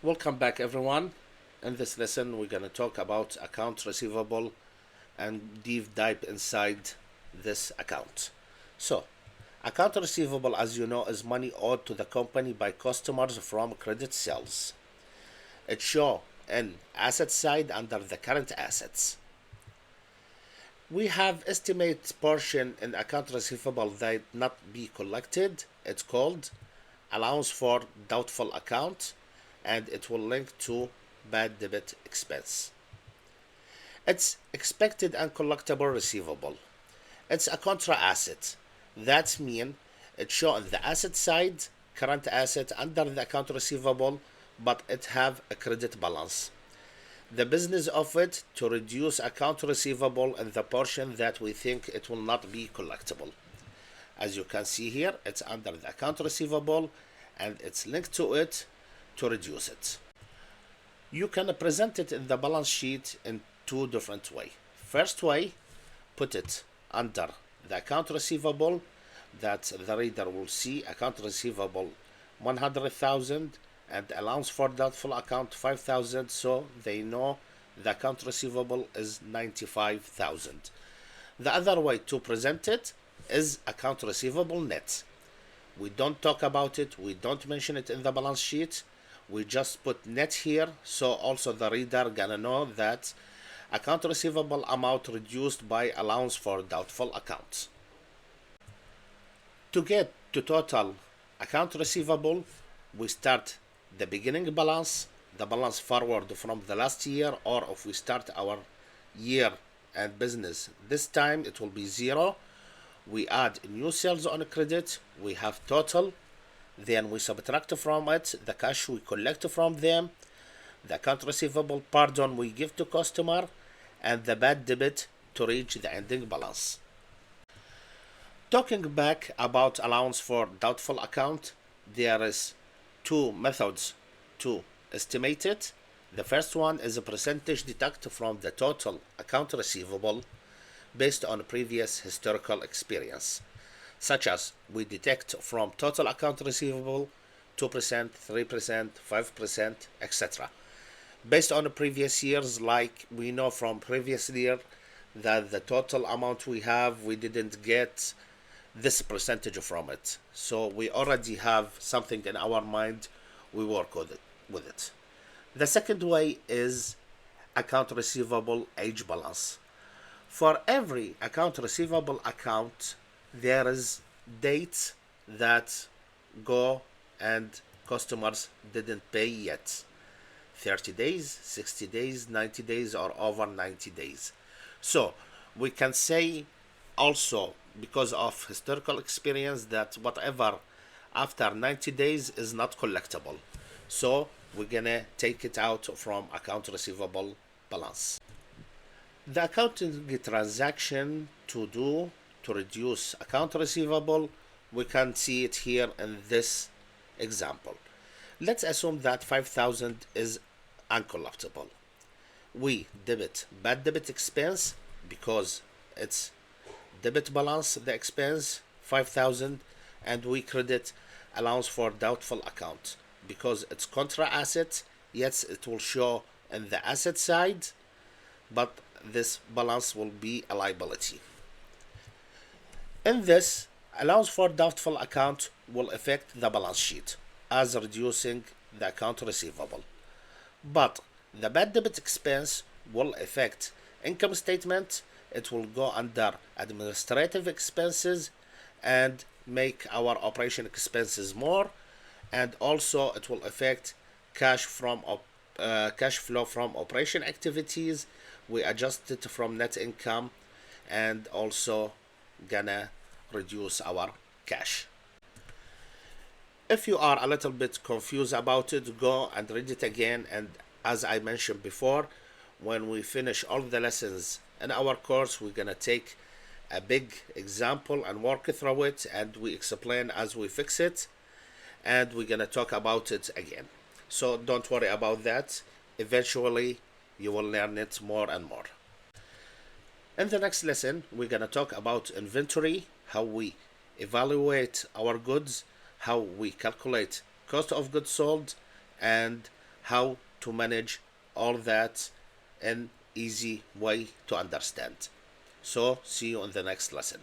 Welcome back, everyone. In this lesson, we're going to talk about account receivable and deep dive inside this account. So, account receivable, as you know, is money owed to the company by customers from credit sales. It's shown in asset side under the current assets. We have estimate portion in account receivable that not be collected. It's called allowance for doubtful account, and it will link to bad debt expense. It's expected uncollectible receivable. It's a contra asset. That means it shows on the asset side, current asset under the account receivable, but it have a credit balance. The business of it to reduce account receivable in the portion that we think it will not be collectible. As you can see here, it's under the account receivable and it's linked to it to reduce it. You can present it in the balance sheet in two different ways. First way, put it under the account receivable that the reader will see account receivable 100,000 and allowance for doubtful account 5,000, so they know the account receivable is 95,000. The other way to present it is account receivable net. We don't talk about it, we don't mention it in the balance sheet, we just put net here, so also the reader gonna know that account receivable amount reduced by allowance for doubtful accounts. To get to total account receivable, we start the beginning balance, the balance forward from the last year, or if we start our year and business this time, it will be 0. We add new sales on credit, we have total, then we subtract from it the cash we collect from them, the account receivable pardon we give to customer, and the bad debit to reach the ending balance. Talking back about allowance for doubtful account, there is two methods to estimate it. The first one is a percentage deduct from the total account receivable based on previous historical experience, such as we detect from total account receivable 2%, 3%, 5%, etc. Based on the previous years, like we know from previous year that the total amount we have, we didn't get this percentage from it. So we already have something in our mind, we work with it. The second way is account receivable age balance. For every account receivable account, there is dates that go and customers didn't pay yet. 30 days, 60 days, 90 days, or over 90 days. So we can say also, because of historical experience, that whatever after 90 days is not collectible. So we're gonna take it out from account receivable balance. The accounting transaction to do to reduce account receivable, we can see it here in this example. Let's assume that 5,000 is uncollectible. We debit bad debit expense because it's debit balance the expense 5,000, and we credit allowance for doubtful account because it's contra asset. Yes, it will show in the asset side, but this balance will be a liability. In this, allowance for doubtful account will affect the balance sheet as reducing the account receivable, but the bad debt expense will affect income statement. It will go under administrative expenses and make our operation expenses more, and also it will affect cash flow from operation activities. We adjust it from net income and also gonna reduce our cash. If you are a little bit confused about it, go and read it again, and as I mentioned before, when we finish all the lessons in our course, we're gonna take a big example and work through it, and we explain as we fix it, and we're gonna talk about it again. So don't worry about that. Eventually you will learn it more and more. In the next lesson, we're gonna talk about inventory, how we evaluate our goods, how we calculate cost of goods sold, and how to manage all that in easy way to understand. So see you in the next lesson.